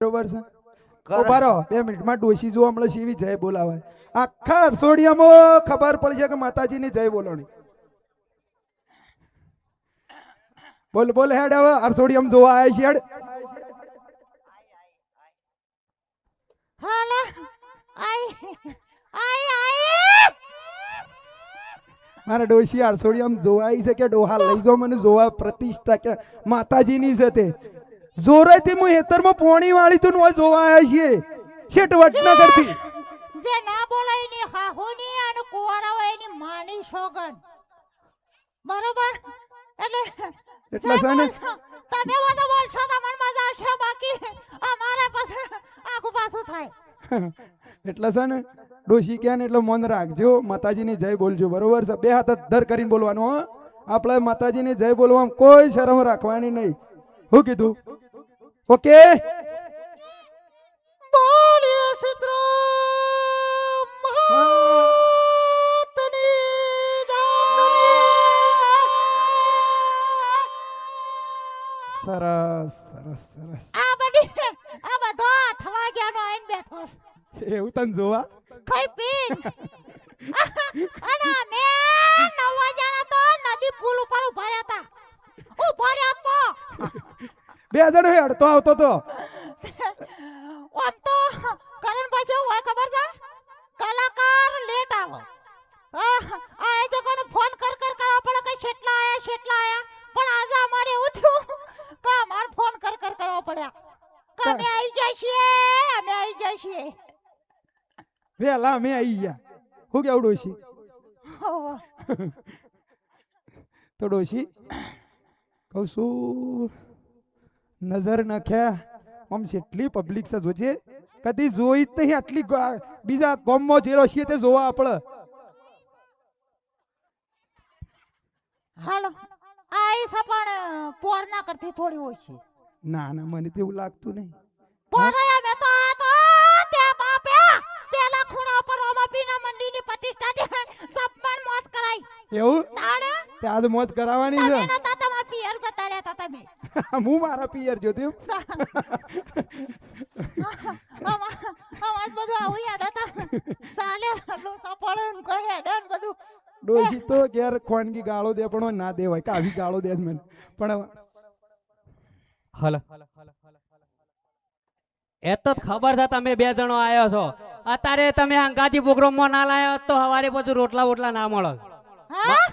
બરોબર છે ઉભા રહો 2 મિનિટમાં ડોશી જો હમણાં શિવી જય બોલાવે આખા રસોડિયામાં ખબર પડી છે કે માતાજીની જય બોલણી બોલ બોલ હેડ હવે રસોડિયામાં જોવા આવ્યા છે હેડ હાલો આઈ મારા ડોશી રસોડિયામાં જોવા આવી છે કે ડોહા લઈ જાઓ મને જોવા પ્રતિષ્ઠા કે માતાજીની છે તે જોરેથી હું હેતરમાં પોણી વાળી તું જોવા આવ્યા છીએ શેટ વટનગરથી જે ના બોલાય ની હાહુની અને કુવારા હોય ની માની સોગન બરોબર એટલે એટલે છે ને તમે બધો બોલશો તમને મજા આવશે બાકી અમારે પછી આખું પાછું થાય એટલે છે ને ડોશી કે ને એટલે મન રાખજો માતાજીની જય બોલજો બરોબર છે બે હાથ ધર કરીને બોલવાનું હો આપણે માતાજીની જય બોલવામાં કોઈ શરમ રાખવાની નહીં શું કીધું ઓકે બોલીએ સિદ્રો મહાતની સરસ સરસ સરસ આ બધો 8 વાગ્યાનો આઈને બેઠો છે એવું તને જોવા ખાઈ પીન અને મે 9 વાગ્યાના તો નદી પુલ ઉપર ઉભા રહેતા ઉભા રહેતો બે જણો હેડતો આવતો તો આમ તો કરણ પાછો હોય ખબર છે કલાકાર લેટ આવો આ જો કોને ફોન કર કરવા પડે કે કેટલા આયા પણ આજે અમારે એવું થયું કે અમાર ફોન કર કરવા પડ્યા કે અમે આવી જઈએ વેલા અમે આવી ગયા શું કેવું ડોશી તો ડોશી કહું છું નજર નાખ્યા આમ જેટલી પબ્લિક છે જોજે કદી જોઈ જ નહીં આટલી બીજા ગામમાં જે છીએ તે જોવા આપણે હાલો આઈ સપણ પોર ના કરતી થોડી હોય છે ના ના મને તો એવું લાગતું નહીં પોરયા મે તો આ તો તે બાપે પેલા ખૂણા પર રોમાપીના મંદિરની પ્રતિષ્ઠા દે સપણ મોત કરાઈ એવું તાણે ત્યાં તો મોજ કરાવવાની છે તમે નતા તમાર પિયર જતા રહેતા તમે હું મારા પિયર જોતી અમાર બધું આવું યાદ હતા સાલે લો સપળ કોઈ હેડ બધું ડોશી તો ઘેર ખોનગી ગાળો દે પણ ના દેવાય કે આવી ગાળો દે મને પણ હલો એ તો ખબર છે તમે 2 જણો આયો છો અત્યારે તમે અંગાજી પ્રોગ્રામમાં ના લાયો તો હવારે બધું રોટલા ના મળે હા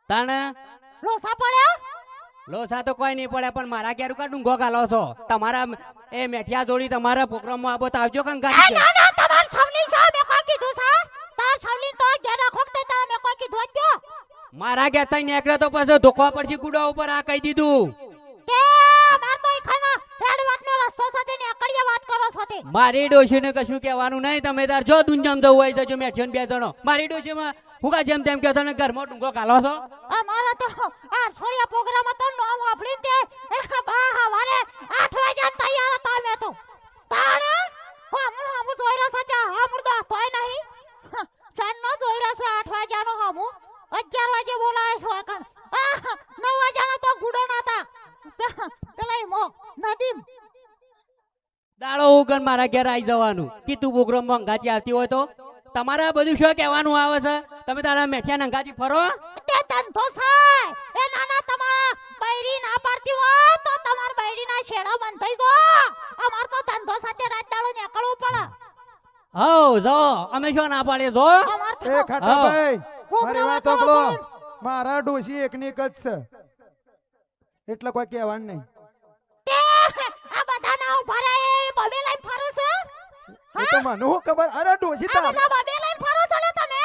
તાણે લો સપળ્યા લોસા તો કોઈ નહીં પડે પણ મારા ઘેર કા ડુંગો ગાલો છો તમારા એ મેઠિયા જોડી તમારા પ્રોગ્રામમાં આવો તો આવજો કંગાજી ના ના તમાર સવલી છે મે કોઈ કીધું છે તાર સવલી તો ઘેર રાખો તે તાર મે કોઈ કીધું જ ક્યો મારા ઘેર તઈ નીકળે તો પછી ધોકવા પડશે ગુડા ઉપર આ કહી દીધું કે માર તો ઈખાના હેડ વાટનો રસ્તો સાથે નીકળીએ વાત કરો છો તે મારી ડોશીને કશું કહેવાનું નહીં તમે તાર જો દુંજામ જવું હોય તો જો મેઠિયોને 2 જણો મારી ડોશીમાં હું કા જેમ તેમ કહો તને ઘરમાં ડુંગો ગાલો છો અમારા તો આ છોડિયા પ્રોગ્રામ તો નામ વાપરીને તે બા હવારે 8 વાગ્યા તૈયાર હતા મે તો તાણે હમું જોઈ રહ્યો છે હમું તો તોય નહીં ચાંદનો જોઈ રહ્યો છે 8 વાગ્યાનો હમું 11 વાગે બોલાય છે કણ 9 વાગ્યાનો તો ગુડો નતા પેલા મો નદીમ દાડો ઉગન મારા ઘેર આવી જવાનું કીધું પ્રોગ્રામમાં અંગાજી આવતી હોય તો તમારા બધું શું કહેવાનું આવે છે તમે તારા મેઠિયા અંગાજી ફરો તે ધંધો છે એ નાના તમારા બૈરી ના પાડતી હોય તો તમાર બૈરી ના શેડા બંધાઈ દો અમાર તો ધંધો સાથે રાત દાડો નીકળવું પડે હો જો અમે શું ના પાડીએ જો અમાર તો એ ખાટાભાઈ હા. મારી વાત સાંભળો મારા ડોશી એકની એક જ છે એટલે કોઈ કહેવાનું નહીં તે આ બધા ના ઉભા રહે બબે લઈને ફરો છો એ તો મને શું ખબર અરે ડોશી આ તા બધા બબે લઈને ફરો છો ને તમે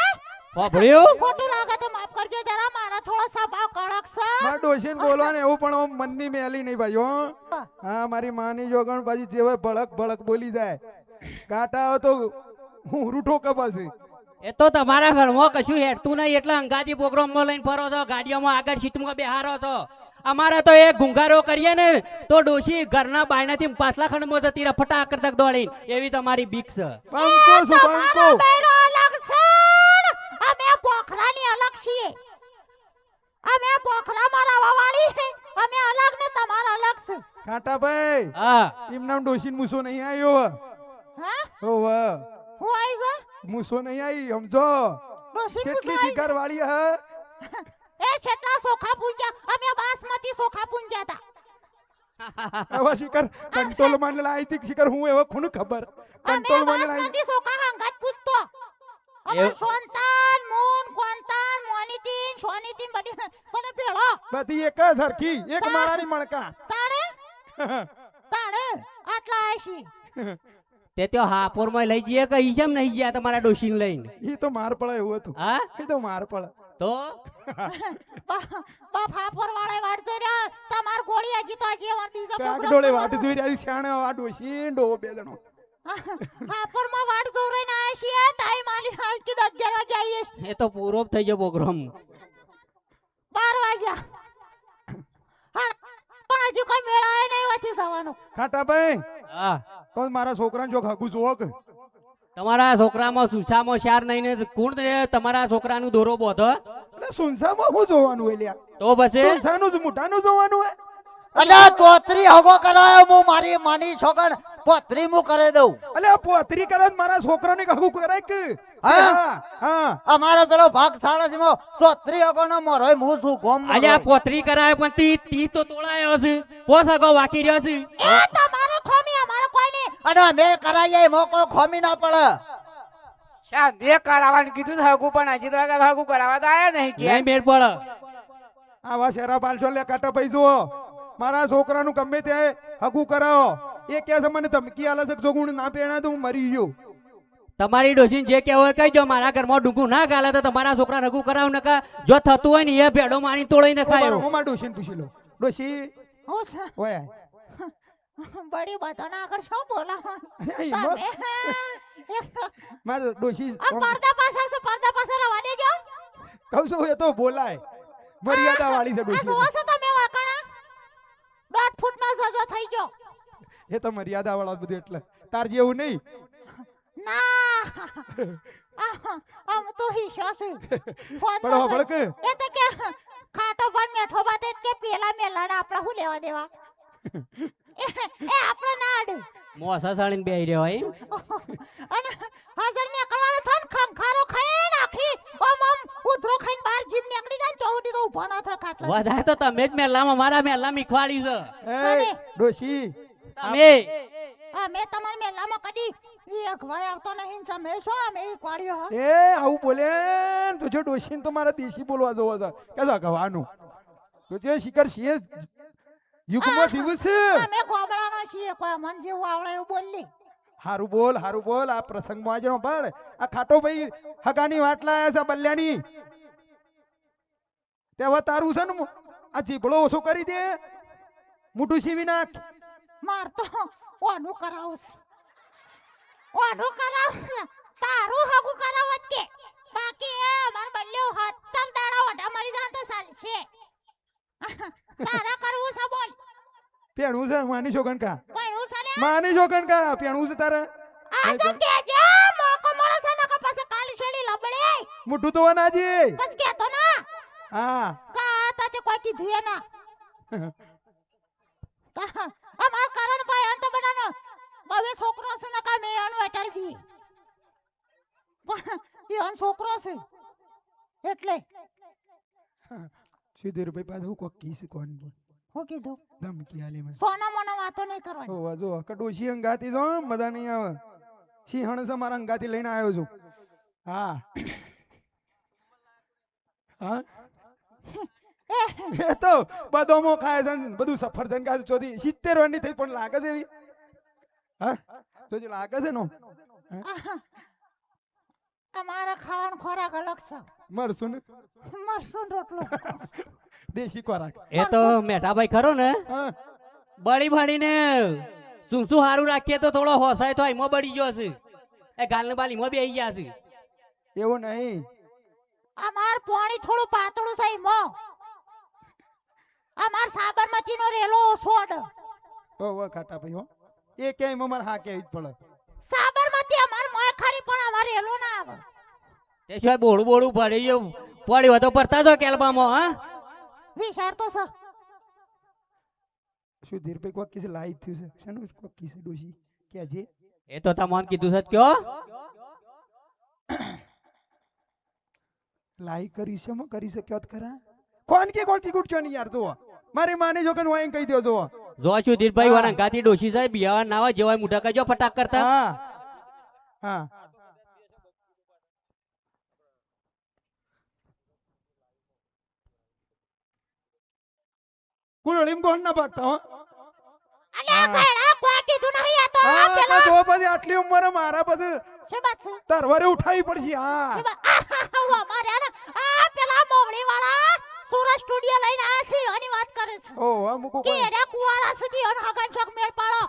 વાપર્યું ખોટું લાગે તો માફ કરજો જરા મારા થોડો સ્વભાવ કડક છે મારા ડોશીને બોલવાનું એવું પણ આમ મનની મેલી નહીં ભાઈ હો હા મારી માની જોગણ પછી જેવા ભળક ભળક બોલી જાય કાંટા આવે તો હું રૂઠો કપાશે એ તો તમારા ઘરમાં કશું હેડતું નહીં એટલે અંગાજી પ્રોગ્રામમાં લઈને ફરો છો ગાડીઓમાં આગળ સીટમાં બેહારો છો અમારે તો એક ગુંગારો કરીએ ને તો ડોશી ઘરના બાયણાથી પાછલા ખંડમાં જતી રહે ફટાક કરતા દોડી એવી તમારી બીક છે પંકો શું પંકો બૈરો અલગ છે અમે પોખરાની અલગ છીએ અમે પોખરા મારા વાળી અમે અલગ ને તમારા અલગ છે કાંટાભાઈ હા એમ નામ ડોશીન મૂસો નહીં આવ્યો હા ઓવ હું આવી છે મૂસો નહીં આવી સમજો ડોશી કેટલી પૂછાય ફિકર વાળી હ એ કેટલા સોખા પૂંજ્યા અમે બાસમતી સોખા પૂંજ્યા હતા હવે શિખર કંટ્રોલ માં લાઈ તી શિખર હું એવો ખૂન ખબર અમે કંટ્રોલ માં લાઈ બાસમતી સોખા હંગાત પૂછતો અમે એવું? સોનતાન મૂન કોંતાન મોનીતીન સોનીતીન બધી મને ભેળો બધી એક જ હરખી એક માળાની મણકા તાણે તાણે આટલા આશી તે તો હાપોરમાં લઈ જઈએ કે ઈ કેમ નહીં ગયા તમારા ડોશીને લઈને એ તો માર પડે એવું હતું હા એ તો માર પડે તો બાપા પરવાળે વાટ જોઈ રહ્યા તમાર ગોળી હજી તો હજી અમાર બીજો કાક ડોળે વાટ જોઈ રહ્યા શાણે આ ડોશી ડો બે જણો હાપર માં વાટ જોઈ રહીને આયા છીએ ટાઈમ આલી હાલ કે 11 વાગે આવીએ એ તો પૂરો જ થઈ ગયો પ્રોગ્રામ 12 વાગ્યા હા પણ હજી કોઈ મેળાએ નહીં વાથી જવાનું ખાટાભાઈ હા તો મારા છોકરાને જો ખાગું જોક તમારા છોકરામાં સુસામાં શાર નહીં ને કોણ તમારા છોકરાનું દોરો બોધો એટલે સુનસામાં હું જોવાનું હોય લ્યા તો પછી સુનસાનું જ મોઢાનું જોવાનું હોય અને ચોતરી હગો કરાયો હું મારી માની છોકર પોતરી હું કરી દઉં. અલે આ પોતરી કરે ને મારા છોકરાને ખાગું કરાય કે હા? હા અમારો પેલો ભાગ સાળસ માં ચોતરી હગો નો મરો હું છું ગોમ આજે આ પોતરી કરાય પણ તી તો તોડાયો છે પોસ આગો વાકી રહ્યો છે એ તમારો ખોમી અમારો કોઈ નહીં અને અમે કરાઈએ મોકો ખોમી ના પડે. શાંતિ કરાવવાનું કીધું હગું પણ હજી તો હગું કરાવવા તો આયા નહીં કે નહીં મેળ પડે આવા શેરા પાલશો લે કાટાભાઈ જુઓ મારા છોકરાનું ગમે ત્યાં હગું કરાવો એ કે છે મને ધમકી આલે છે કે જો હું ના પેણા તો હું મરી ગયો તમારી ડોશીને જે કહેવું હોય કહી દો મારા ઘરમાં ડુંગું ના ગાલે તો તમારા છોકરા રઘુ કરાવ નકા જો થતું હોય ને એ ભેડો મારી તોડીને ખાયો હું મારા ડોશીને પૂછી લો ડોશી હું છે ઓય બડી બધાના આગળ શું બોલાવાનું અરે તમે ઈમો, મારા ડોશી આ પડદા પાછળ છે પડદા પાછળ રવા દેજો કહું છું એ તો બોલાય મર્યાદા વાળી છે આ જોવો ડોશી છો તમે વાકણા 1.5 ફૂટનો સજો થઈ ગયો એ તો મર્યાદા વાળા બધું એટલે તાર જેવું નહીં ના આમ તો હિશો છે ફોન પણ હવે કે એ તો કે ખાટો પણ મેઠો બાતે કે પેલા મેલાના આપણા હું લેવા દેવા એ આપણે ના આડે મોસા સાળીને બેહી રહ્યો હોય અને હાજર નીકળવાનો થાય ને ખમખારો ખાઈ નાખી ઓમ ઉધરો ખાઈને બહાર જીભ નીકળી જાય ને તો સુધી તો ઊભો ન થાય ખાટલા વધારે તો તમે જ મેલામાં મારા મેલા મીખવાડ્યું છે એ ડોશી તમે અમે તમારા મેલામાં કદી એક ભાઈ આવતો નહીં ને તમે શું અમે એકવાડ્યો હા એ આવું બોલે ને તો જો ડોશીને તો મારા દેશી બોલવા જોવો છે કે ગવાનું તો જે શિખર સિંહ યુગમાં દિવસ છે અમે ગોબડાનો છીએ કોઈ મન જેવું આવડે એવું બોલી હારું બોલ આ પ્રસંગમાં આજનો પણ આ ખાટો ભાઈ હગાની વાટલા આયા છે બલ્યાની તે હવે તારું છે ને આ જીભડો ઓછો કરી દે મોટું સીવી નાખ માર તો ઓનું કરાવું તારું હગું કરાવત કે બાકી એ માર બલ્યો 70 દાડા ઓઢા મરી જાય તો ચાલશે તારા કરવું છે બોલ પેણું છે માની છોકન કા કોઈનું છે ને માની છોકન કા પેણું છે તારે આ તો કેજે મોકો મળે છે ને કે પછી કાલી શેડી લબડે મોટું તો વનાજી બસ કેતો ના હા કા તાતે કોઈ કીધું એ ના અમાર કરણ ભાઈ અંત બનાનો હવે છોકરો છે ને કા મે આનું અટાડી દી પણ એ આન છોકરો છે એટલે સીધે રૂપિયા પાસે હું કોક કીસ કોણ હું કીધું ધમકી આલી મને સોના મોના વાતો નહીં કરવાની ઓ જો કડોશી અંગાતી જો મજા નહીં આવે સિંહણ છે મારા અંગાથી લઈને આવ્યો છું હા હા એ તો બદામો ખાય છે ને બધું સફરજન ખાય છે ચોથી 70 વર્ષની થઈ પણ લાગે છે એવી હા તો જો લાગે છે નો અમારા ખાવાનો ખોરાક અલગ છે મરસું ને મરસું રોટલો દેશી ખોરાક એ તો મેઠાભાઈ ખરો ને હા બળી ભાડીને શું હારું રાખીએ તો થોડો હોસાય તો એમાં બળી ગયો છે એ ગાલને બાલીમાં બેહી ગયા છે એવું નહીં અમાર પાણી થોડું પાતળું છે મો અમાર સાબરમતી નો રેલો છોડ ઓ વા ખાટા ભાઈ હો એ ક્યાંય અમાર હા કે જ પડે સાબરમતી અમાર મોય ખરી પણ અમાર રેલો ના આવે તે સિવાય બોળું પડી ગયું પડ્યું તો પડતા જો કેલબામાં હા વિચાર તો છે શું ધીરભાઈ કોક કિસે લાઈટ થયું છે શાનું કોક કિસે ડોશી કે જે એ તો તમને કીધું છે જ કયો લાઈ કરી છે માં કરી શક્યો જ ખરા કોણ કે કોણ કી ગુટચો નહીં યાર જો મારી માને જો કે હું કહી દો જો જો છું ધીરભાઈ હા. વાળા ગાતી ડોશી સાહેબ બિયાવા નાવા જેવાય મોઢા કરજો ફટાક કરતા હા હા કુળીમ કોણ ના ભાગતા હો અલ્યા હા. ઘેડા કોઈ કીધું નહીં આ તો હા પેલા તો પછી આટલી ઉંમરે મારા પછી શું વાત છે તરવારે ઉઠાવી પડશે હા શું વાત આહા, અમારે આ ને આ પેલા મોવડી વાળા સુરત સ્ટુડિયો લઈને આયા છે એની વાત કરે છે ઓ આ મુકો કે કોઈ રે કુવારા સુધી અન હગન ચોક મેળ પાડો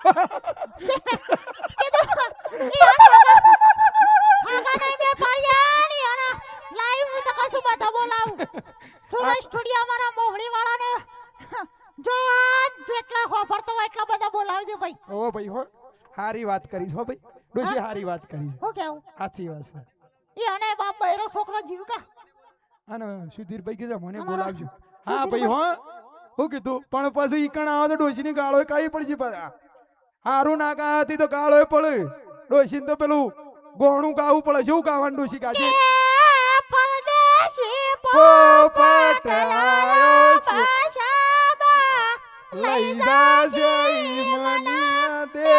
કીધું ઈ અન હગન નહીં મેળ પાડ્યા ની અન લાઈવ હું તો કશું બધા બોલાવું સુરત સ્ટુડિયો અમારા મોવડી વાળાને જો જેટલા હોફરતો હોય એટલા બધા બોલાવજો ભાઈ ઓ ભાઈ હો હારી વાત કરી હો ભાઈ ડોશી હારી વાત કરી હું કેવું સાચી વાત છે ઈ અને બાપ બૈરો છોકરો જીવકા અને સુધીરભાઈ કીધું મને અમારા બોલાવજો હા ભાઈ હો હું કીધું પણ પછી ઈકણ આવો તો ડોશીની ગાળો કાઈ પડશે પાછા હારું ના ગાતી તો ગાળો પડે ડોશીને તો પેલું ગોણું ગાવું પડે શું ગાવાનું ડોશી ગાશે પરદેશી પોપટ આયો છે. પાછાબા લઈ જાશે ઈ મને દે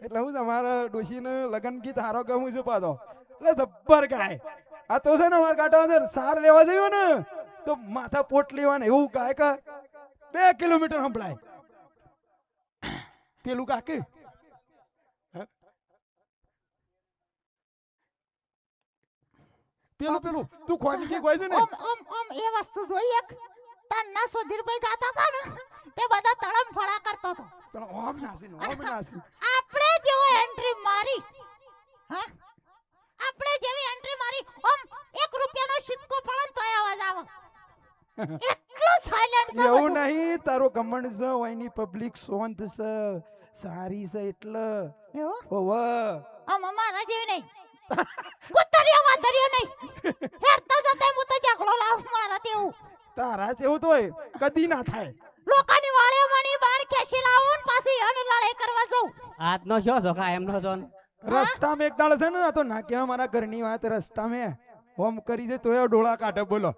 એટલે હું તમારા ડોશીને લગન ગીત હારો ગમું છું પાછો એટલે જબ્બર ગાય આ તો છે ને અમારા કાંટા સાર લેવા જયો ને તો માથા પોટ લેવાને એવું ગાય કે 2 કિલોમીટર સંભળાય પેલું કાકે પેલું પેલું તું ખોનગી કોઈ છે ને એ વસ્તુ જોઈ એક તન્ના સુધીરભાઈ ગાતા હતા ને તે બધા તળમ ફળા કરતો હતો પેલો ઓમ નાસી ઓમ નાસી આપણે જેવો એન્ટ્રી મારી હા આપણે જેવી એન્ટ્રી મારી આમ 1 રૂપિયાનો સિક્કો પડે ને તોય અવાજ આવે એટલું સાયલેન્ટ છે એવું બધું. નહીં તારો ગમણ છે ઓયની પબ્લિક શાંત છે સારી છે એટલે એવું ઓવ આમ અમારા જેવી નહીં કુતરીઓ વાદરીઓ નહીં હેરતા જતા હું તો ઝઘડો લાવ મારા તેવું તારા જેવું તો હોય કદી ના થાય લોકોની વાળે મણી બાર ખેંચી લાવું ને પાછી અન લડાઈ કરવા જાઉં આજનો શો જોખા એમનો છો ને? રસ્તામાં એક દાળ છે ને આ તો ના કહેવા મારા ઘરની વાત રસ્તામાં હોમ કરી છે તોય ડોળા કાઢે બોલો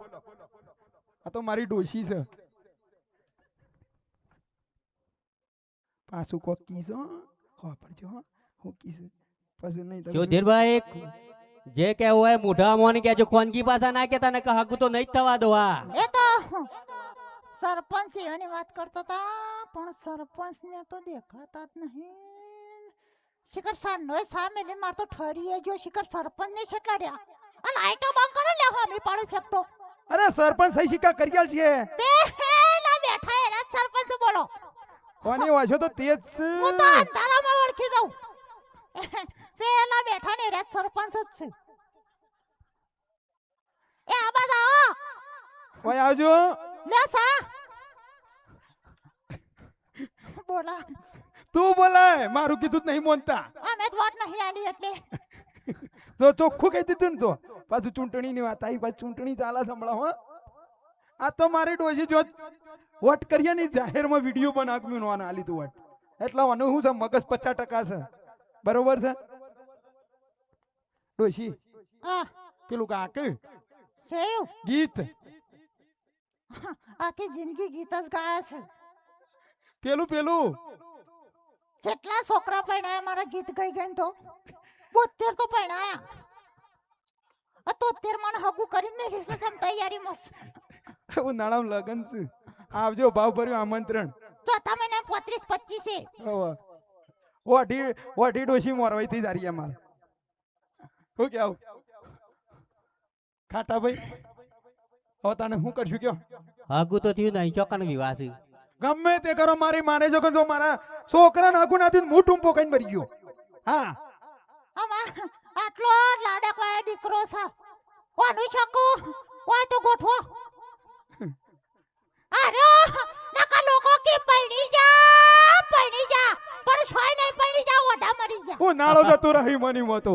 આ તો મારી ડોશી છે પાછું કોક કીધો હો પડજો હું કીધું પછી નહીં તો જો ધીરભાઈ જે કેવું હોય મોઢા મોને કેજો ખોનગી પાછા ના કેતા ને કે હગું તો નહીં જ થવા દો આ એ તો સરપંચ એની વાત કરતા હતા પણ સરપંચ ને તો દેખાતા જ નહીં શિખર સાનો સામે ને માર તો ઠરીએ જો શિખર સરપંચ ને કેટલા રહ્યા આ લાઈટો બંધ કરો લે હમી પાડી શકતો અરે સરપંચ સહી સિક્કા કરિયાલ છે પેલા બેઠા એના જ સરપંચ બોલો કોની વાંચો તો તેજ છે હું તો અંધારામાં ઓળખી દઉં પેલા બેઠા ને એના જ સરપંચ જ છે એ આ બધા ઓય આવજો લે સા બોલા તું બોલાય મારું કીધું જ નહીં મોનતા અમે જ વોટ નહીં આલી એટલે તો ચોખ્ખું કહી દીધું ને તો પાછું ચૂંટણીની વાત આવી પાછી ચૂંટણી ચાલે સંભળા હો આ તો મારી ડોશી જો વોટ કરીએ ને જાહેરમાં વિડીયો બનાવ્યું નોન આલી તું વોટ એટલે આનું શું છે મગજ 50% છે બરોબર છે ડોશી હા પેલું કાકે સેવ ગીત આખી જિંદગી ગીત જ ગાયા છે પેલું પેલું જેટલા છોકરા પૈણાયા મારા ગીત ગઈ ગઈ તો 72 તો પૈણાયા 73 મને હગું કરીને મેલી છે તેમ તૈયારીમાં છે. ઉનાળામાં લગન છે આવજો ભાવ ભર્યું આમંત્રણ ચોથા મહિને 35-25 છે ઓઢી ડોશી મોરવાઈ થી જારી અમારે હું કેવું ખાટા ભાઈ હવે તને શું કરશું કયો હગું તો થયું નહીં ચોકન વિવાહ છે ગમે તે કરો મારી માને જો કે જો મારા છોકરાને હગું નાથી હું ટૂંપો કઈને મરી ગયો હા આમાં આટલો લાડક વાળો દીકરો છે ઓનું શકું ઓય તો ગોઠવો અરે નકા લોકો કે પૈણી જા પણ સોય નહીં પૈણી જા ઓઢા મરી જા હું નાળો જતો રહી મની મોતો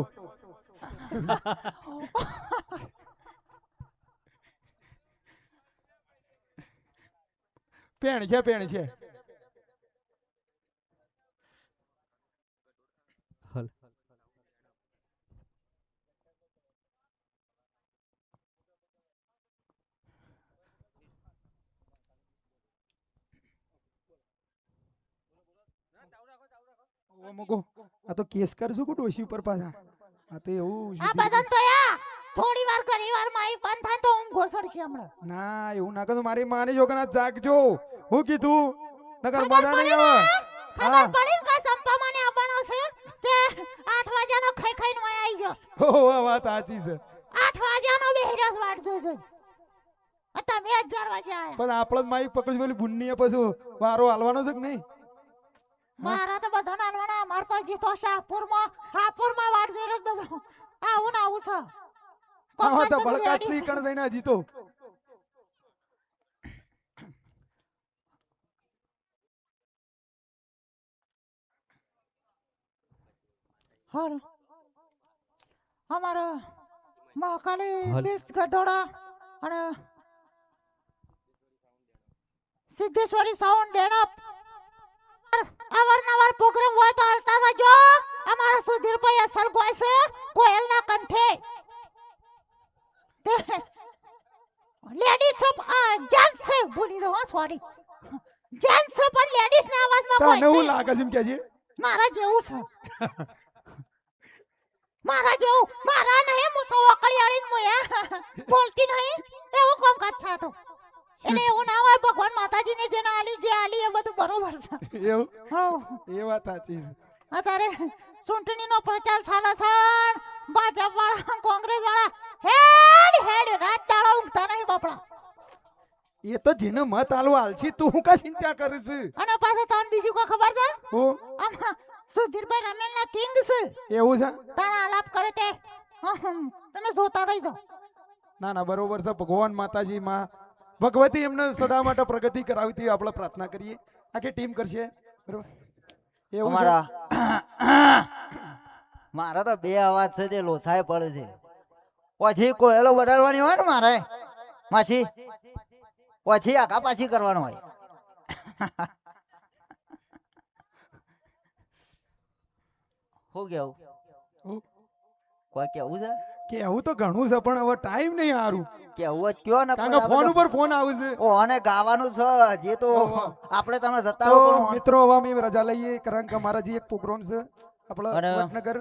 પેણ છે પેણ છે. ઓ મગો આ તો કેસ કરશું કે ડોશી ઉપર પાછા આ તો એવું આ બદન તો યા થોડી વાર ઘણી વાર માં ઈ બંધ થાય તો ઊંઘ ઘોસડશે હમણાં. ના એવું ના કરો મારી માની છોકરા જાગજો હું કીધું નકર ખબર મજા પડી નહીં ને? આવે. ખબર હા. પડી ને કે સંપા મને આવવાનો છે તે 8 વાગ્યાનો ખાઈ ખાઈને મય આવી ગયો છે. હો વાત સાચી છે 8 વાગ્યાનો બેહરસ વાટ જોજો. તમે 11 વાગે આયા. પણ આપણે જ માઈક પકડી પેલી બુન્ની પછી વારો હાલવાનો છે કે નહીં? મારા તો બધા નાનવાના અમાર તો જીતો હાપુરમાં વાટ જોઈ રહ્યો બધો આવું ને આવું છે. હા તો કોકમાં ભડકાટ બધું સી કણ દઈને હજી તો હાલો અમારા મહાકાલી હાલ. બીટ્સ ગઢોડા અને સિદ્ધેશ્વરી સાઉન્ડ ડેણપ અવારનવાર પ્રોગ્રામ હોય તો હાલતા જજો. અમારા સુધીરભાઈ અસલ ગોય છે કોયલના કંઠે લેડીઝ જેન્ટ્સ છે ભૂલી દો સોરી જેન્ટ્સ છે પણ લેડીઝ ના અવાજમાં તને કોઈ હું છે લાગે છે એમ કહેજે મારા જેવું છે મારા જેવું મારા નહીં મુસો વકળિયાળી જ મોયા બોલતી નહીં એવું કામકાજ છે આ તો. એટલે એવું ના હોય ભગવાન માતાજીને જેને આલી જે આલી એ બધું બરોબર છે. એવું હો એ વાત સાચી છે. અત્યારે ચૂંટણીનો પ્રચાર ચાલે છે ભાજપ વાળા કોંગ્રેસ વાળા હેડ રાત દાડા ઊંઘતા નહીં બાપડા. એ તો જેને મત આલવા આલછી તું હું કા ચિંતા કરે છે? અને પાછું તને બીજું કોઈ ખબર છે હું આમાં સુધીરભાઈ રમેલના કિંગ છે એવું છે? તારા આલાપ કરે તે તમે જોતા રહી જાઓ. ના ના બરોબર છે. ભગવાન માતાજી માં ભગવતી એમને સદા માટે પ્રગતિ કરાવતી આપણે પ્રાર્થના કરીએ. આખી ટીમ કરશે બરોબર એવું છે? મારા તો બે અવાજ છે જે લોસાય પડે છે. પછી કોયલો બદલવાની હોય ને મારે માસી પછી આખા પાછી કરવાનું હોય. શું કેવું હું કોઈ કેવું છે કેવું તો ઘણું છે પણ હવે ટાઈમ નહીં હારું કેવું જ કયો ને કારણ કે ફોન ઉપર ફોન આવે છે. ઓ અને ગાવાનું છે જે તો ઓહો. આપણે તમે જતા તો રહો પણ મિત્રો હવે અમે રજા લઈએ કારણ કે અમારા જે એક પ્રોગ્રામ છે આપણે અને- વડનગર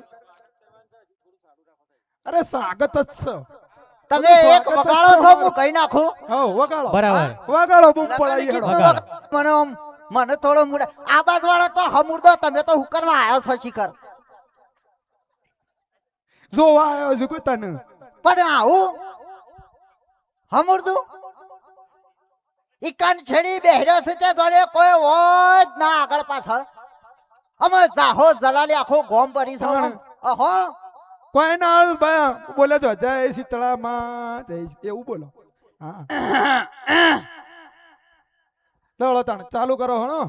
અરે સ્વાગત જ છે. તમે એક વગાડો છો હું કહી નાખું હા વગાડો બરાબર. વગાડો બૂમ લગન પડાવી ગીત હેડો. તો વગાડો. મને મને થોડો મૂડ આ બાજુ વાળો તો હમુરદો તમે તો હું કરવા આવ્યો છો શિખર જોવા આવ્યો છું કોઈ તને પણ આવું હમુરદું ઈ કાન છેડી બેહર્યો છે તે જોડે કોઈ હોય જ ના આગળ પાછળ અમે જાહો જલાલી આખો ગોમ ભરી છે પણ- અહો કોઈ ના ભાઈ બોલે તો જય શીતળામાં જય એવું બોલો હા લડો તાણ ચાલુ કરો હણો.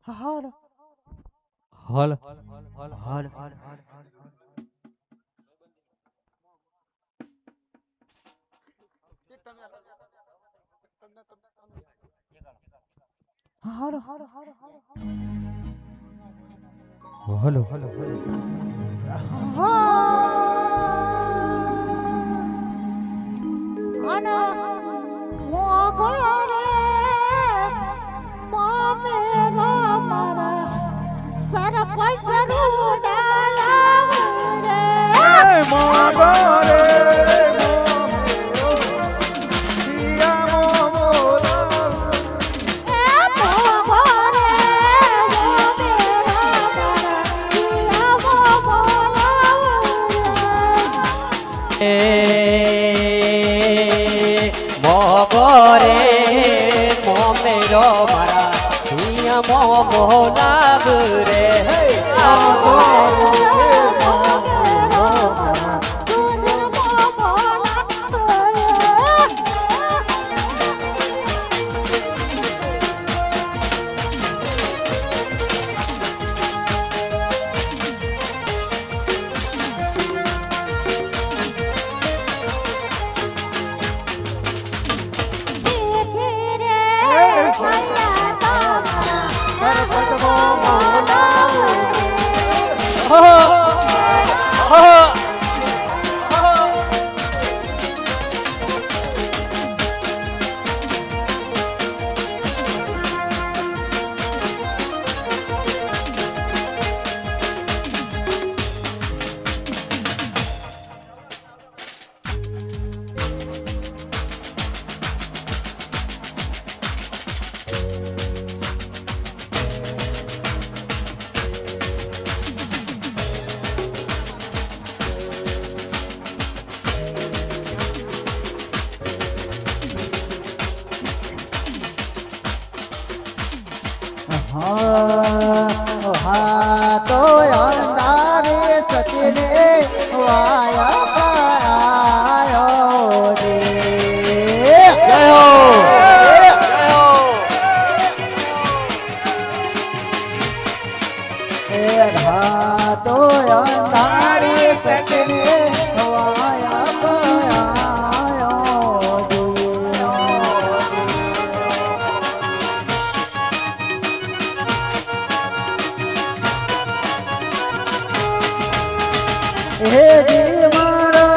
હાલો હલ હાલ હાલો હલો અને મોગરે મામેરા મારા સરપંચ રૂડાલા રે એ મોગો રે મોગો, પિયા મોગો. એ મોગરે મામેરા મારા પિયા મોગોલા એ મોગો રે મોમેરો મારા દુનિયા મોમો લાગ રે હા તો અંધારે સતીને વાયા કરાયો રે તો અંધારે સતીને વાયા કરાયો હે જી મારા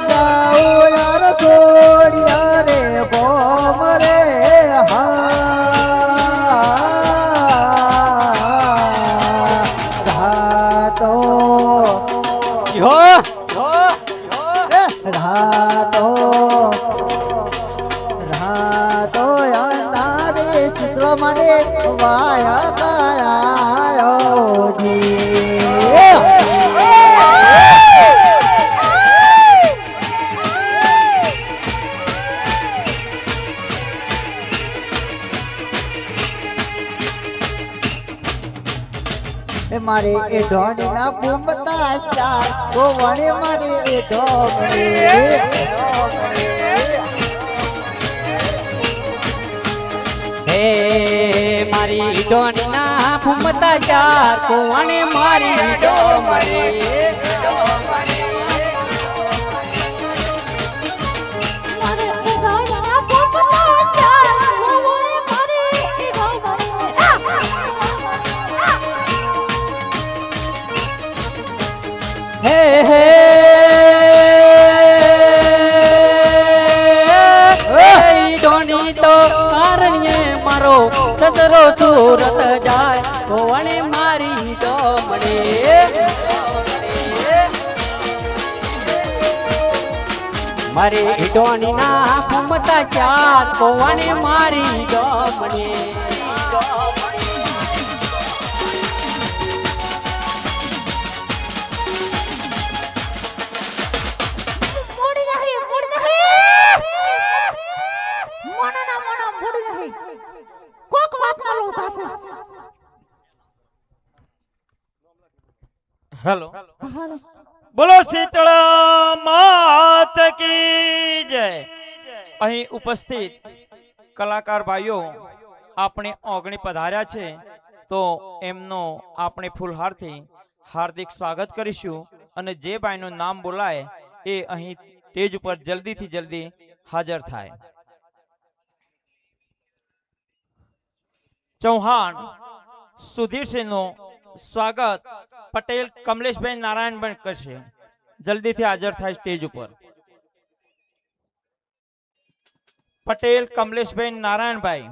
જાઓ યાર છોડિયા રે ગોમ રે રાતો રાતો અંધારે ચિત્રો મને વાયા કરાયો જી મારે એ ઢોણી ના ઘૂમતા ચાર ગોવણે મારે એ હે મારી ડોની ના ફૂમતા ચાર કોણે મારી ડોમરી મારે રાજા પોપતા ચાર ગોવણે મારી હે હે ડોની તો કારણે મારો સદરો સુરત જાય કોણે મારી ડોમડી મારી ડોની ના ફૂમતા ચાર કોણે મારી ડોમડી હેલો બોલો શીતળા માત કી જય અહીં ઉપસ્થિત કલાકાર ભાઈઓ આપણે ઓગણી પધાર્યા છે તો એમનો આપણે ફૂલહારથી હાર્દિક સ્વાગત કરીશું અને જે ભાઈનું નામ બોલાય એ અહીં સ્ટેજ ઉપર જલ્દીથી જલ્દી હાજર થાય. ચૌહાણ સુધીરસિંહનું સ્વાગત પટેલ કમલેશભાઈ નારાયણભાઈ કરશે. જલ્દીથી હાજર થાય સ્ટેજ ઉપર. પટેલ કમલેશભાઈ નારાયણભાઈ,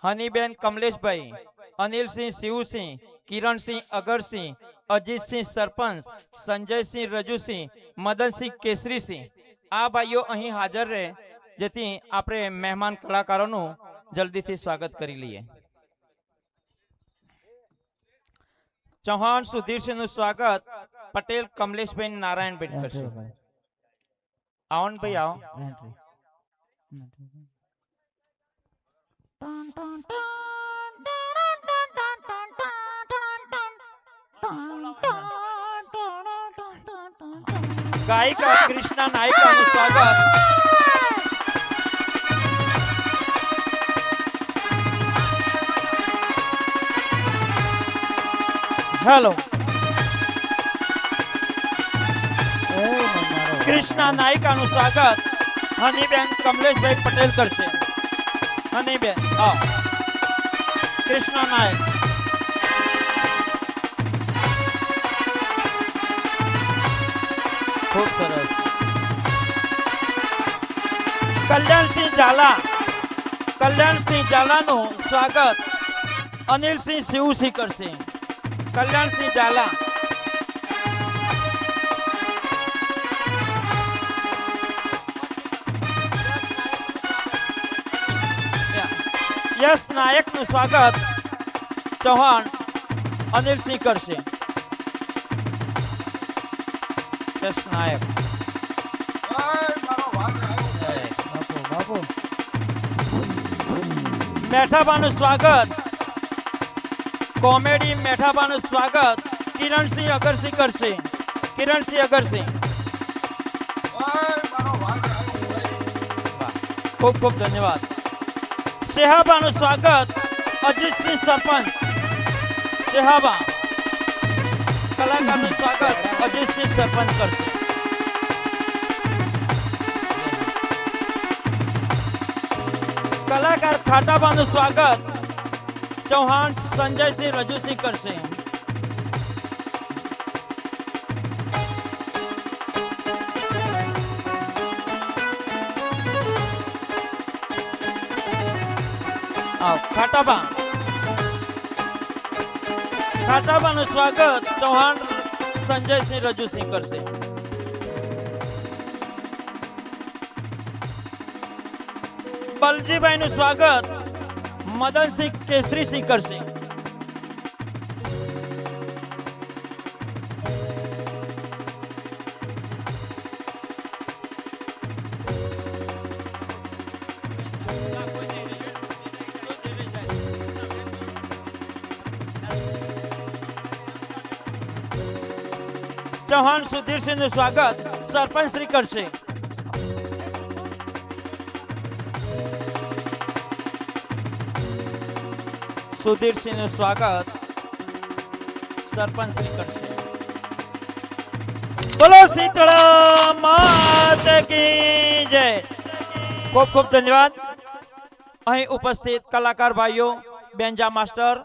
હનીબેન કમલેશભાઈ, અનિલસિંહ શિવસિંહ, કિરણસિંહ અગરસિંહ, અજીતસિંહ સરપંચ, સંજયસિંહ રજુસિંહ, મદનસિંહ કેસરીસિંહ આ ભાઈઓ અહીં હાજર રહે જેથી આપણે મહેમાન કલાકારોનું જલ્દીથી સ્વાગત કરી લઈએ. ચૌહાણ સુધીરસિંહનું સ્વાગત પટેલ કમલેશભાઈ નારાયણભાઈ કરશે. આવો ને ભાઈ આવો. ગાયિકા કૃષ્ણા નાયકાનું સ્વાગત હેલો કૃષ્ણા નાયકાનું સ્વાગત હનીબેન કમલેશભાઈ પટેલ કરશે. હનીબેન આવો. કૃષ્ણા નાયક ખૂબ સરસ. કલ્યાણસિંહ ઝાલા, કલ્યાણસિંહ ઝાલાનું સ્વાગત અનિલસિંહ શિવસિંહ કરશે. કલ્યાણસિંહ ઝાલા. યશ નાયકનું સ્વાગત ચૌહાણ અનિલસિંહ કરશે. યશ નાયક મેઠાબાનું સ્વાગત, કોમેડી મેઠાબાનું સ્વાગત કિરણસિંહ અગરસિંહ કરશે. કિરણસિંહ અગરસિંહ, ખૂબ ખૂબ ધન્યવાદ. શેહાબાનું સ્વાગત અજીતસિંહ સરપંચ. શેહાબા કલાકારનું સ્વાગત અજીતસિંહ સરપંચ કરશે. કલાકાર ખાટાબાનું સ્વાગત ચૌહાણ સંજયસિંહ રજુસિંહ કરશે. ખાટાબાનું સ્વાગત ચૌહાણ સંજયસિંહ રજુસિંહ કરશે. બલજીભાઈનું સ્વાગત મદનસિંહ કેસરીસિંહ કરશે. ચૌહાણ સુધીરસિંહનું સ્વાગત સરપંચ શ્રી કરશે. સુધીરસિંહનું સ્વાગત સરપંચ શ્રી કરશે. બોલો શીતળા માત કી જય. ખૂબ ખૂબ ધન્યવાદ. અહીં ઉપસ્થિત કલાકાર ભાઈઓ, બેન્જા માસ્ટર,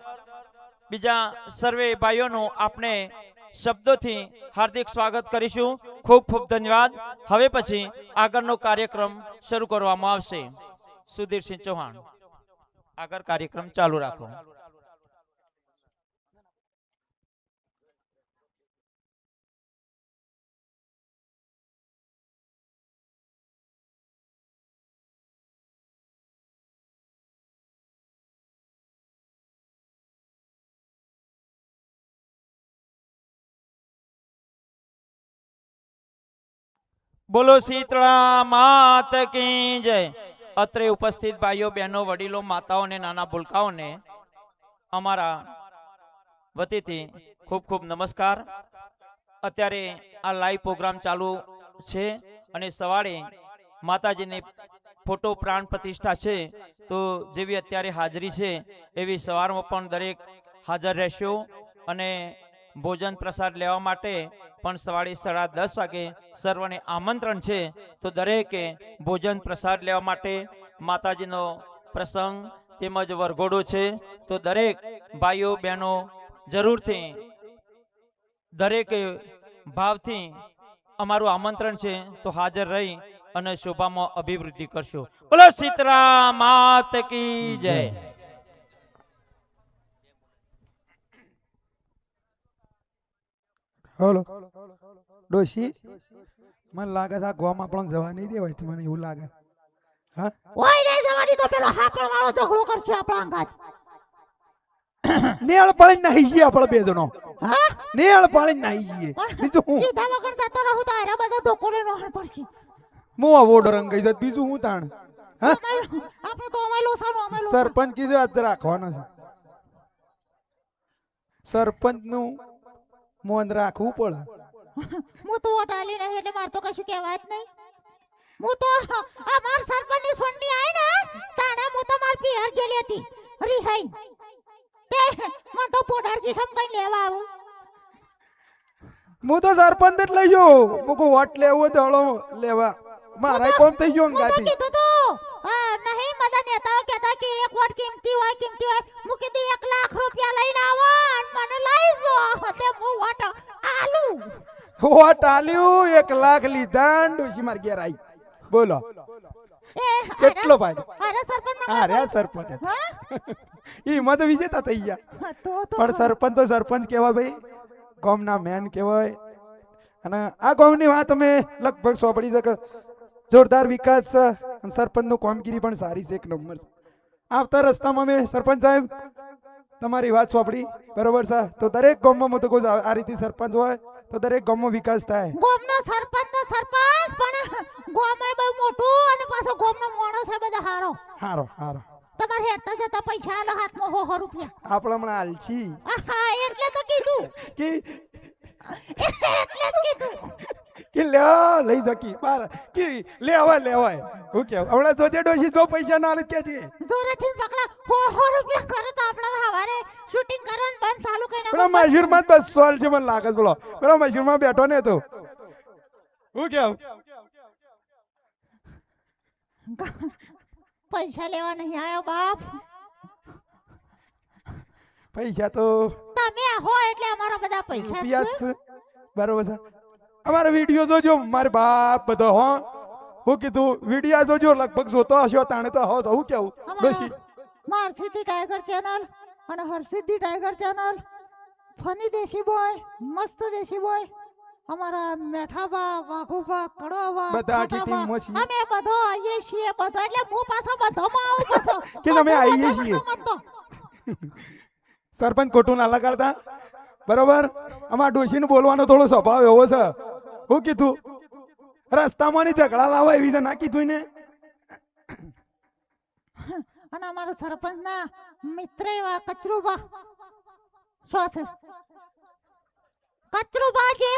બીજા સર્વે ભાઈઓનું આપણે શબ્દોથી હાર્દિક સ્વાગત કરીશું. ખૂબ ખૂબ ધન્યવાદ. હવે પછી આગળનો કાર્યક્રમ શરૂ કરવામાં આવશે. સુધીરસિંહ ચૌહાણ, આગળ કાર્યક્રમ ચાલુ રાખો. બોલો શીતળા માત કી જય. અત્રે ઉપસ્થિત ભાઈઓ, બહેનો, વડીલો, માતાઓ અને નાના ભૂલકાઓને અમારા વતીથી ખૂબ ખૂબ નમસ્કાર. અત્યારે આ લાઈવ પ્રોગ્રામ ચાલુ છે અને સવારે માતાજીની ફોટો પ્રાણ પ્રતિષ્ઠા છે, તો જેવી અત્યારે હાજરી છે એવી સવારમાં પણ દરેક હાજર રહેશો. અને ભોજન પ્રસાદ લેવા માટે પણ સવારે 10:30 વાગે સર્વને આમંત્રણ છે, તો દરેકે ભોજન પ્રસાદ લેવા માટે માતાજીનો પ્રસંગ તેમજ વરઘોડો છે, તો દરેક ભાઈઓ બહેનો જરૂરથી દરેકે ભાવથી અમારું આમંત્રણ છે, તો હાજર રહી અને શોભામાં અભિવૃદ્ધિ કરશો. બોલો સીતરા માત કી જય. હલો ડોશી, મને લાગે છે આ ગોમાં પણ જવા નહીં દેવાય, તો મને એવું લાગે. હા, ઓય નહીં જવાની તો પેલો હાકળ વાળો ઝઘડો કરશે આપણા અંગાત. નેળ પાડીને નાહી જઈએ આપણે બે જણો. હા, નેળ પાડીને નાહી જઈએ. બીજું હું કીધા વગર જતો રહું તો આરા બધા ધોકોને નોહણ પડશે. હું આ વોડો રંગ ગઈ છે, બીજું હું તાણ. હા, આપણે તો અમાય લોસાનો અમાય લોસા. સરપંચ કીધું આજ રાખવાનો છે. સરપંચ નું મોન રાખવું પડે. હું તો વોટ આલી નહીં એટલે માર તો કશું કહેવાય જ નહીં. હું તો આ માર સરપંચની સુણની આઈ ને તાણે હું તો માર પિયર જેલી હતી રિહાઈ તે મને તો પોડારજી સમ કઈ લેવા આવું. હું તો સરપંચ જ લઈ ગયો. મુકો વોટ લેવો તો હળો લેવા. મારા કોમ થઈ ગયો હું તો અંગાથી. કીધું તો નહીં મદા નેતાઓ કહેતા કે એક વોટ કિંમતી હોય હું કીધું 1 લાખ રૂપિયા લઈને આવો અને મને લઈ જો તે હું વોટ આલું. વોટ આલ્યું, 1 લાખ લીધા, ડોશી માર ઘેર આવી. બોલો એ કેટલો ફાયદો. અરે સરપંચ હા રે સરપંચ હતા. હા ઈ મત વિજેતા થઈ ગયા. તો પણ સરપંચ તો સરપંચ કહેવાય ભાઈ, ગામના મેન કહેવાય. અને આ ગામની વાત અમે લગભગ સોંપડી શકે. જોરદાર વિકાસ છે અને સરપંચનું કામગીરી પણ સારી છે, 1 નંબર છે. આવતા રસ્તામાં અમે સરપંચ સાહેબ તમારી વાત સોંપડી બરોબર છે, તો દરેક ગામમાં હું તો કહું છું, આ રીતે સરપંચ હોય તો દરેક ગામમાં વિકાસ થાય. ગોમનો સરપંચ તો સરપંચ પણ ગોમય બહુ મોટું અને પાછો ગોમનો માણસ છે બધા હારો. હારો હારો. તમારા અમારે હેઠતા જતા પૈસા આલો હાથમાં 100 રૂપિયા. આપણે હમણાં આલછી હા એટલે તો કીધું. કે એટલે જ કીધું. કે લે લઈ જકી બાર કે લેવાય હું કેવું હમણાં જોજે ડોશી જો પૈસા ના આલે કે છે જોરેથી પકડા 100 રૂપિયા કરે તો આપણે હવારે શૂટિંગ કરવાનું બંધ ચાલુ કરીને પેલા મશીરમાં જ બસ સોલ છે મને લાગે છે બોલો પેલા મશીનમાં બેઠો ને તો હું કેવું પૈસા લેવા નહીં આયો બાપ. પૈસા તો તમે હો એટલે અમારા બધા પૈસા રૂપિયા જ છે. છે બરોબર છે અમારા વિડીયો જોજો મારે બાપ બધો હો હું કીધું વિડીયો જોજો લગભગ જોતો હશો તાણે તો હો તો હું કેવું ડોશી મારસીધી ટાઈગર ચેનલ અને હરસિદ્ધિ ટાઈગર ચેનલ ફની દેશી બોય મસ્ત દેશી બોય અમારા મેઠાબા વાઘુબા કડવાબા બધા આખી ટીમ માં છીએ. અમે બધો આવીએ છીએ બધો એટલે હું પાછો બધોમાં આવું પાછો કે તમે આવીએ છીએ. સરપંચ ખોટું ના લગાડતા બરોબર અમારા ડોશીને બોલવાનો થોડો સ્વભાવ એવો છે હું કીધું રસ્તામાં ની ઝઘડા લાવવા એવી છે ના કીધું ને અને અમારા સરપંચના મિત્ર એવા કચરુબા શું છે કચરુબા જે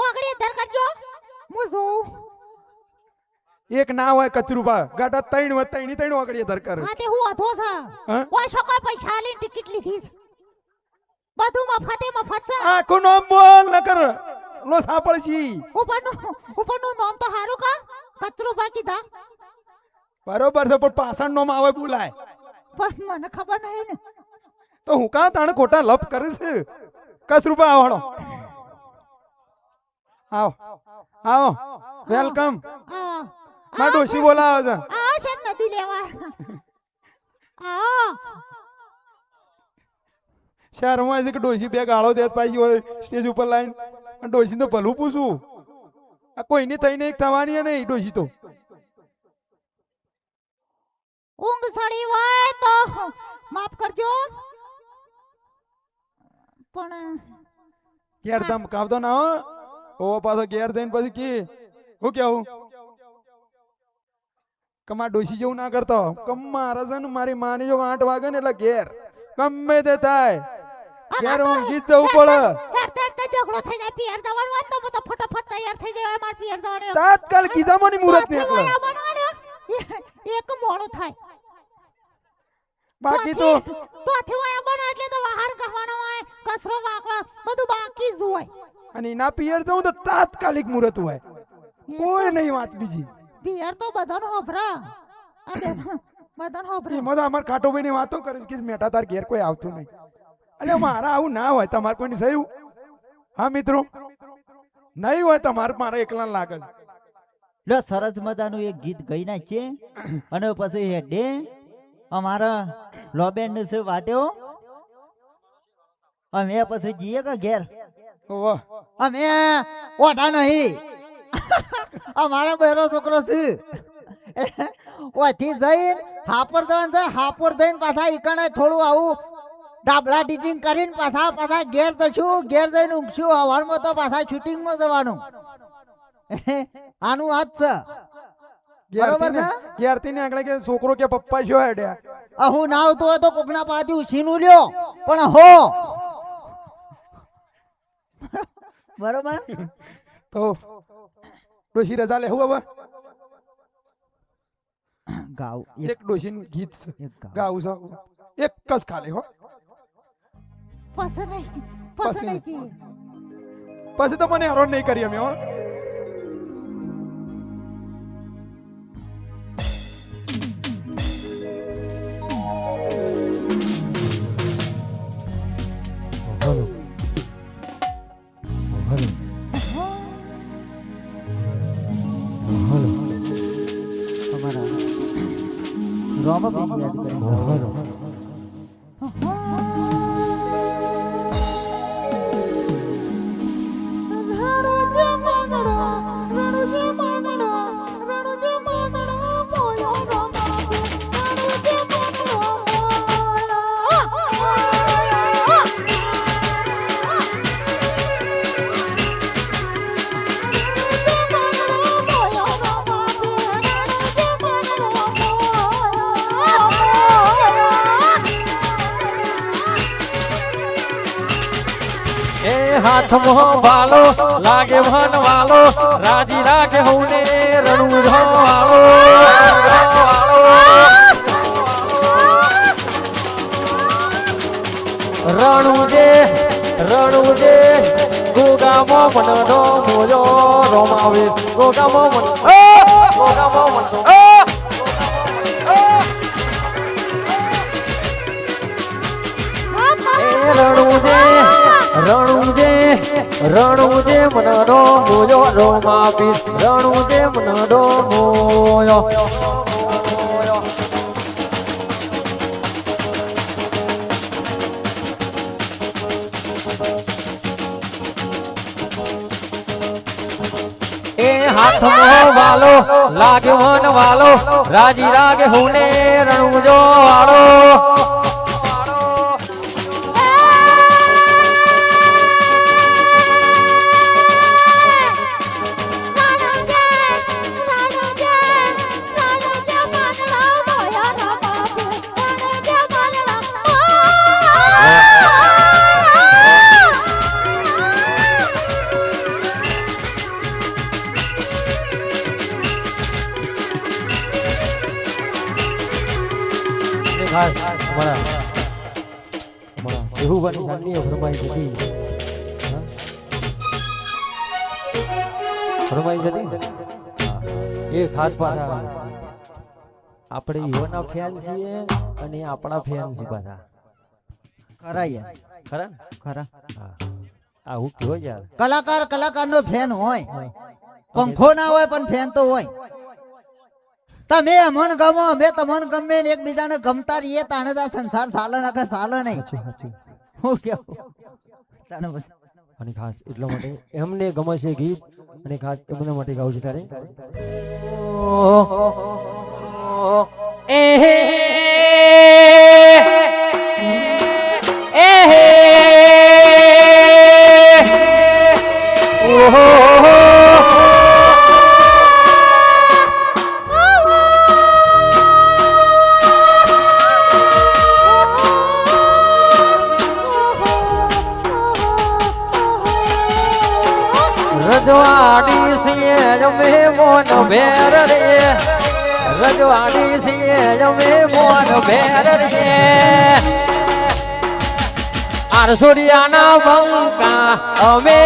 ઓગળી દર કરજો હું જોઉં. એક ના હોય કચરુભા ગાટા ત્રણ ઓગળી દર કરે હા તે હું અધો છે હા? કોઈ શકો પૈસા આલીને ટિકિટ લીધી છે બધું મફતે મફત છે. આખું નામ બોલ ન કર લો સાંભળશી ઉપરનું નામ તો હારું કા કચરુબા કીધા બરોબર છે પણ પાછળ નામ આવે બોલાય પણ મને ખબર નહીં ને. તો હું કાં તાણે ખોટા લપ કરે છે કચરુભા આવડો આવો વેલકમ આ મારા ડોશી બોલાવે છે આ છે નદી લેવા આ શહેરમાં છે કે ડોશી બે ગાળો દેત પાછી હોય સ્ટેજ ઉપર લાઈન ડોશી તો ભલું પૂછું આ કોઈની થઈને એક થવાની નહીં ડોશી તો ઊંઘ સડી હોય તો માફ કરજો પણ ઘેર ધમકાવતો ના હો ઓ પાછો ઘેર જઈને પછી કે હું કેવું કમા ડોશી જેવું ના કરતો કમ મારા છે ને મારી માની જો 8 વાગે ને એટલે ઘેર ગમે તે થાય ઘેર ઊંઘી જ જવું પડે હેડતે ઝઘડો થઈ જાય પિયર જવાનું હોય તો હું તો ફટાફટ તૈયાર થઈ જાય માર પિયર જવાનું તાત્કાલ કીધામાંની મુહૂર્ત ને એકલો એક મોડું થાય બાકી તો થી હોય બને એટલે તો વાહણ કહેવાનો હોય કસરો વાકડો બધું બાકી જ હોય અને એના પિયર જવું તો તાત્કાલિક મુહૂર્ત હોય કોઈ નહીં વાત બીજી પિયર તો બધાનો હોભરા આ બધાનો હોભરા એમાં તો અમાર ખાટોભાઈ ની વાતો કરે છે કે મેટા તાર ઘેર કોઈ આવતું નહીં એટલે મારા આવું ના હોય તમારે કોઈની સહી હા મિત્રો નહીં હોય તમારે મારે એકલા લાગે છે. લે સરસ મજાનું એક ગીત ગઈ નાખીએ અને પછી હેડે અમારા લોબેન્ડ છે વાટ્યો અમે પછી જઈએ કે ઘેર ઓહો અમે ઓઢા નહીં અમારો બેરો છોકરો છે ઓથી જઈને હાપર જવાનું છે હાપર જઈને પાછા ઈકણે થોડું આવું ડાબલા ટીચિંગ કરીને પાછા ઘેર જશું ઘેર જઈને ઊંઘશું હવારમાં તો પાછા શૂટિંગમાં જવાનું આનું વાત છે બરોબર છે ઘેરથી ને આગળ કે છોકરો કે પપ્પા શું હેડ્યા હું ના આવતો હોય તો કોકના પાસેથી ઉછીનું લ્યો પણ હો બરોબર તો ડોશી રજા લેવું હવે ગાવ એક ડોશીનું ગીત છે એક ગાવ ગાવું છે એક કસ ખાલી હો પસંદ નહીં પછી તો મને હેરાન નહીં કરી અમે હો અમારા રોમા યાદ કરી Oh હાથમાં વાલો લાગે વનવાલો રાજી રાખે હોને રણુજો વાલો રણુજે ગોગામો મનનો મોજો રોમાવે ગોગામો મન ગોગામો મન રણુજે મનનો મોજો રોમાવી રણુજે મનનો મોયો હાથમાં વાલો લાગે વનવાલો રાજી રાગે હોને રણુજો વાળો જેહુવાની જાનની ફરમાઈ જતી ફરમાઈ જતી એ ખાસ પાછા આપણે યુવાના ફેન છીએ અને આપણા ફેન છે પાછા ખરા યાર ખરા ખરા આ હું કયો યાર કલાકારનો ફેન હોય પંખો ના હોય પણ ફેન તો હોય તમે મન ગમો અમે તમને ગમે ને એકબીજાને ગમતા રહીએ તાણે તો આ સંસાર ચાલે ના કે ચાલે નહીં હું કેવું તાણે બસ અને ખાસ એટલા માટે એમને ગમે છે ગીત અને ખાસ એમના માટે ગાવું છે તારે રજવાડી સિંહ જમે મોન ભેર રે રજવાડી સિંહ જમે મોન ભેર રે આરસોડિયાના બંકા અમે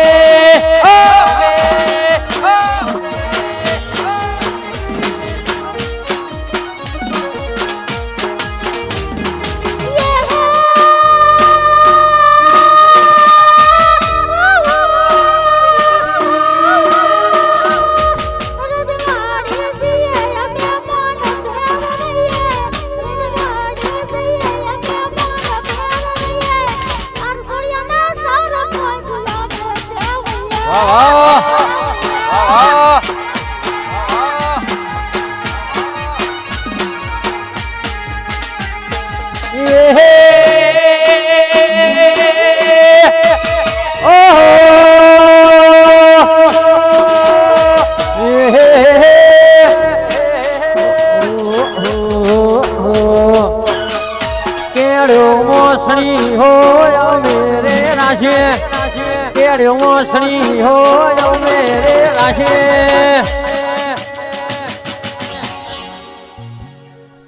મોસણી હોય મેરે રાશે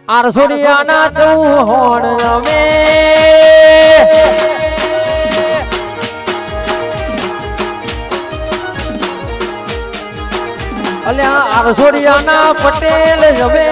આરસોડિયાના ચૌહોણ અમે અલ્યા આરસોડિયાના પટેલ જમે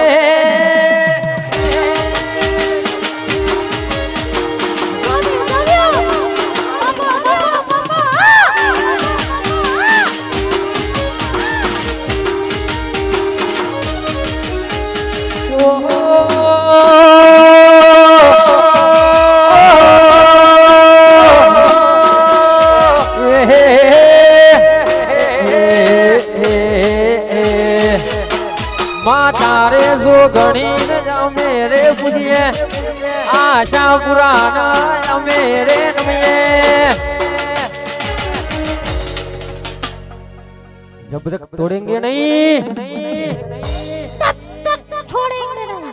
તારે જો ગણી અમે રે પૂજીએ આશા પુરાના અમે રે નમીએ जब तक तोड़ेंगे नहीं तब तक छोड़ेंगे नहीं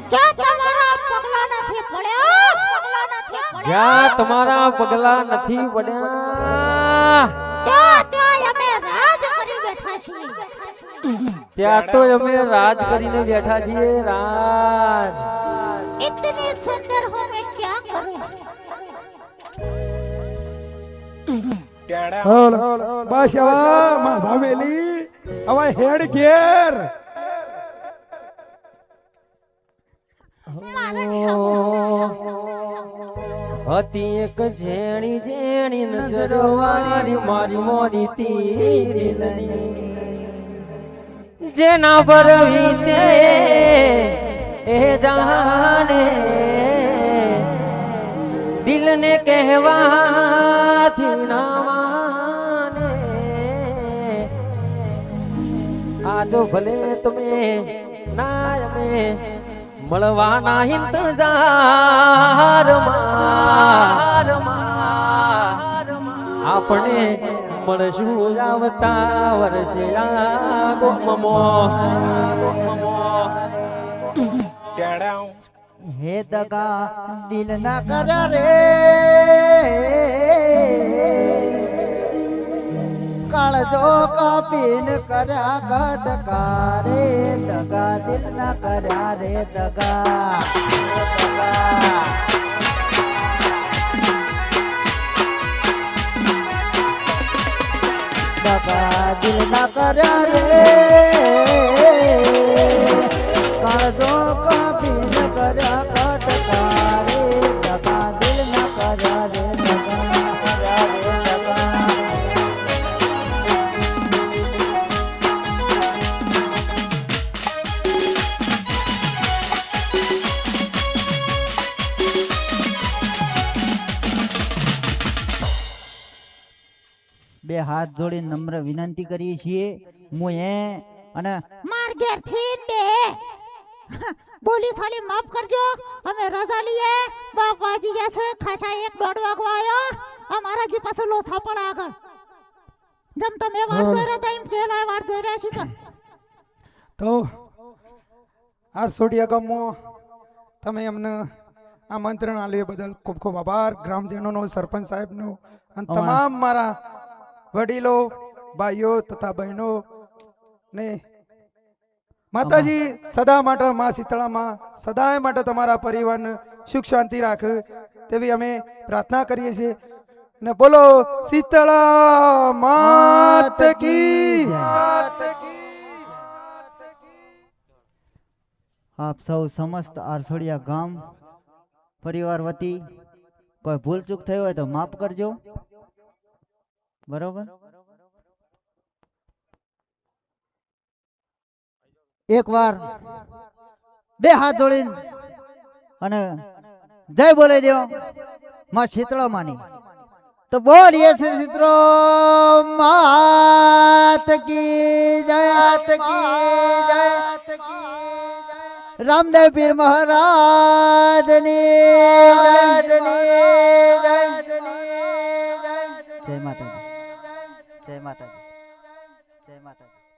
क्या तुम्हारा पगला નથી પડ્યા જ્યાં તમારા પગલા નથી પડ્યા ત્યાં અમે રાજ કરી બેઠા છીએ ત્યાં તો અમે રાજ કરીને બેઠા છીએ રાજ इतनी सुंदर हो मैं क्या करूं હોલ બસ હવે માધા મેલી હવે હેડ ઘેર હતી એક ઝેણી ઝેણી નજર વાળી મારી મોરી તીરની જેના પર વીતે એ જાણે દિલને કહેવાથી ના માને આ તો ભલે તમે ના અમે મળવાના ઇંતજારમાં આપણે મળશું આવતા વર્ષે આ ગોમમો હે દગા દિલ ના કરા રે કાળજો કાપીન કર્યા કટકા રે દગા દિલ ના કર્યા રે દગા દગા દિલ ના કર્યા રે કાળજો કાપીન કર્યા કટકા રે દગા દિલ ના કર્યા રે દગા કર્યા રે દગા બે હાથ જોડી નમ્ર વિનંતી કરીએ છીએ હું અને मार घेर थी बे बोली साली माफ करजो हमें रजा लिए बाबाजी जैसे खासा 1-1.5 वागो आयो हमारा जी पास लोथा पड़ा આગળ जम તમે વાર જોઈ રહ્યા તા એમ કેલાય વાર જોઈ રહ્યા છે તો આરસોડિયા ગામમાં તમે અમને આમંત્રણ આપ્યું બદલ ખૂબ ખૂબ આભાર ગ્રામજનોનો સરપંચ સાહેબનો અને તમામ મારા વડીલો ભાઈઓ તથા બહેનો ને માતાજી સદા માટે માં શીતળામાં સદાય માટે તમારા પરિવારને સુખ શાંતિ રાખે તેવી અમે પ્રાર્થના કરીએ છીએ ને બોલો શીતળા માત કી આપ સૌ સમસ્ત આરસોડિયા ગામ પરિવાર વતી કોઈ ભૂલ ચૂક થઈ હોય તો માફ કરજો બરોબર એકવાર બે હાથ જોડીને અને જય બોલાઈ દો માં શીતળા માની તો બોલીએ શ્રી શીતળા માત કી જય રામદેવ પીર મહારાજની જય માતાજી જય માતાજી જય માતાજી